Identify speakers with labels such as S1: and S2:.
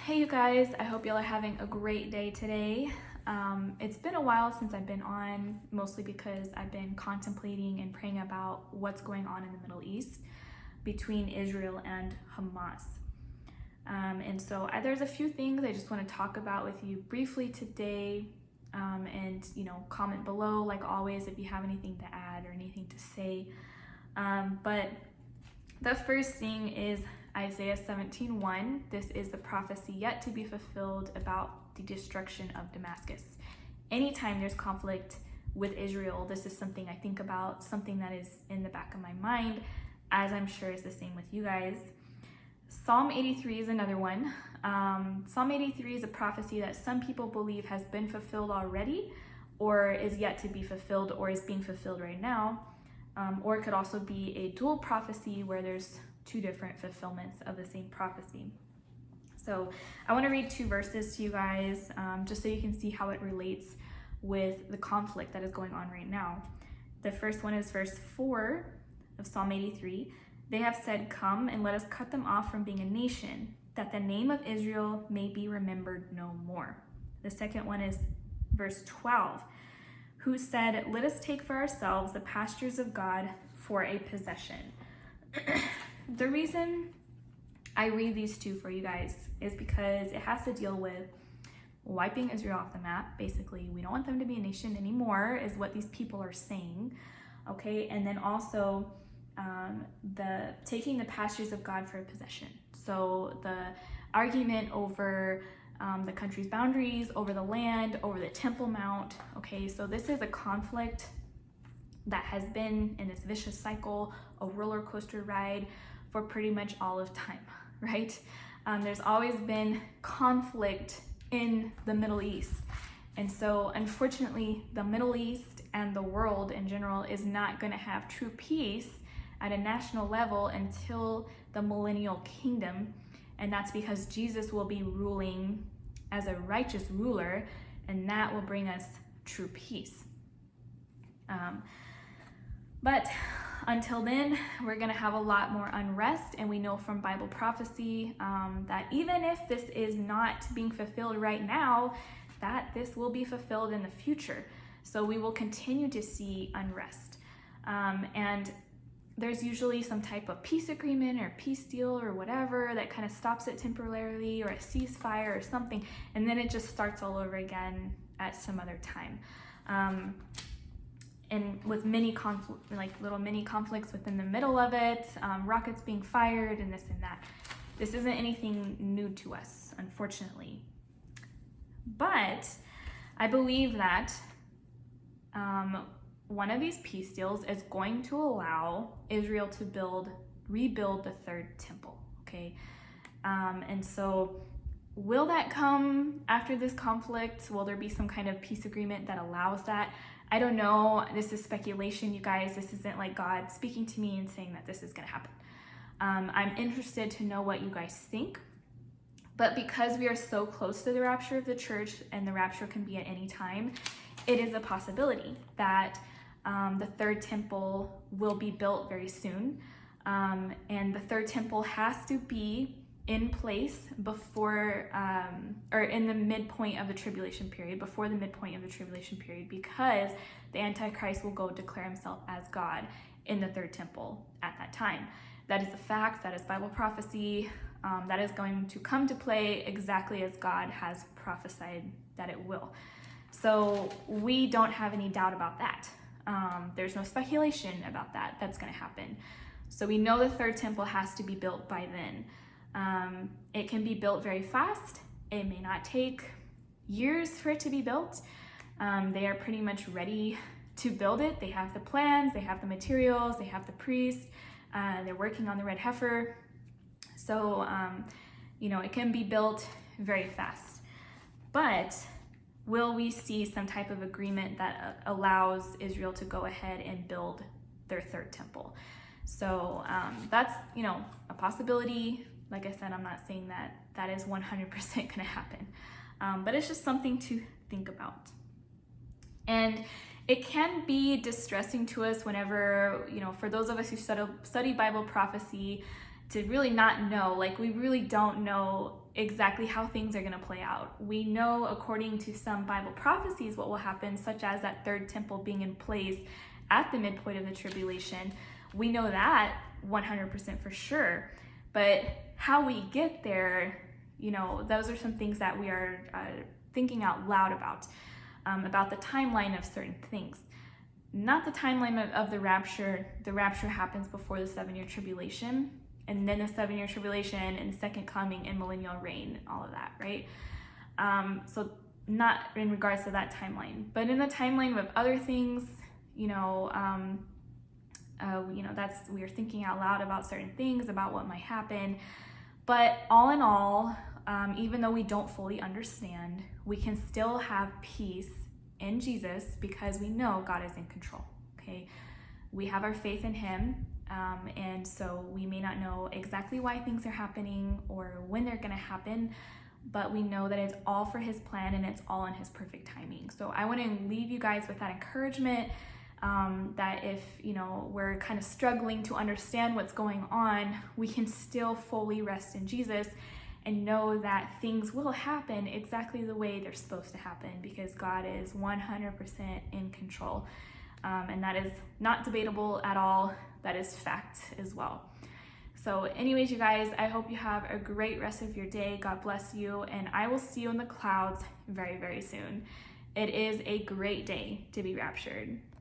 S1: Hey you guys, I hope y'all are having a great day today. It's been a while since I've been on, mostly because I've been contemplating and praying about what's going on in the Middle East between Israel and Hamas. And so there's a few things I just want to talk about with you briefly today, and comment below like always if you have anything to add or anything to say. But the first thing is Isaiah 17:1. This is the prophecy yet to be fulfilled about the destruction of Damascus. Anytime there's conflict with Israel, this is something I think about, something that is in the back of my mind, as I'm sure is the same with you guys. Psalm 83 is another one. Psalm 83 is a prophecy that some people believe has been fulfilled already, or is yet to be fulfilled, or is being fulfilled right now. Or it could also be a dual prophecy where there's two different fulfillments of the same prophecy. So I want to read two verses to you guys, just so you can see how it relates with the conflict that is going on right now. The first one is verse 4 of Psalm 83. They have said, "Come and let us cut them off from being a nation, that the name of Israel may be remembered no more." The second one is verse 12, who said, "Let us take for ourselves the pastures of God for a possession." The reason I read these two for you guys is because it has to deal with wiping Israel off the map. Basically, we don't want them to be a nation anymore, is what these people are saying. Okay, and then also the taking the pastures of God for a possession. So the argument over the country's boundaries, over the land, over the Temple Mount. Okay, so this is a conflict that has been in this vicious cycle, a roller coaster ride for pretty much all of time, right? There's always been conflict in the Middle East. And so unfortunately, the Middle East and the world in general is not going to have true peace at a national level until the millennial kingdom. And that's because Jesus will be ruling as a righteous ruler, and that will bring us true peace. But until then, we're going to have a lot more unrest, and we know from Bible prophecy that even if this is not being fulfilled right now, that this will be fulfilled in the future. So we will continue to see unrest. And there's usually some type of peace agreement or peace deal or whatever that kind of stops it temporarily, or a ceasefire or something, and then it just starts all over again at some other time. And with many little mini conflicts within the middle of it, rockets being fired and this and that. This isn't anything new to us, unfortunately. But I believe that one of these peace deals is going to allow Israel to rebuild the third temple, okay? And so will that come after this conflict? Will there be some kind of peace agreement that allows that? I don't know. This is speculation, you guys. This isn't like God speaking to me and saying that this is going to happen. I'm interested to know what you guys think. But because we are so close to the rapture of the church, and the rapture can be at any time, it is a possibility that the third temple will be built very soon. And the third temple has to be in place before, or in the midpoint of the tribulation period, before the midpoint of the tribulation period, because the Antichrist will go declare himself as God in the third temple at that time. That is a fact, that is Bible prophecy, that is going to come to play exactly as God has prophesied that it will. So we don't have any doubt about that. There's no speculation about that. That's going to happen. So we know the third temple has to be built by then. It can be built very fast. It may not take years for it to be built. They are pretty much ready to build it. They have the plans, they have the materials, they have the priests, they're working on the red heifer. So, it can be built very fast. But will we see some type of agreement that allows Israel to go ahead and build their third temple? So that's, a possibility. Like I said, I'm not saying that that is 100% going to happen, but it's just something to think about. And it can be distressing to us whenever, for those of us who study Bible prophecy, to really not know, like we really don't know exactly how things are going to play out. We know according to some Bible prophecies what will happen, such as that third temple being in place at the midpoint of the tribulation. We know that 100% for sure. But how we get there, those are some things that we are thinking out loud about the timeline of certain things. Not the timeline of the rapture. The rapture happens before the 7-year tribulation, and then the 7-year tribulation and second coming and millennial reign, all of that, right? So not in regards to that timeline, but in the timeline of other things, that's, we are thinking out loud about certain things, about what might happen. But all in all, even though we don't fully understand, we can still have peace in Jesus because we know God is in control, okay? We have our faith in him, and so we may not know exactly why things are happening or when they're gonna happen, but we know that it's all for his plan and it's all in his perfect timing. So I want to leave you guys with that encouragement, that if we're kind of struggling to understand what's going on, we can still fully rest in Jesus and know that things will happen exactly the way they're supposed to happen because God is 100% in control. And that is not debatable at all. That is fact as well. So anyways, you guys, I hope you have a great rest of your day. God bless you, and I will see you in the clouds very, very soon. It is a great day to be raptured.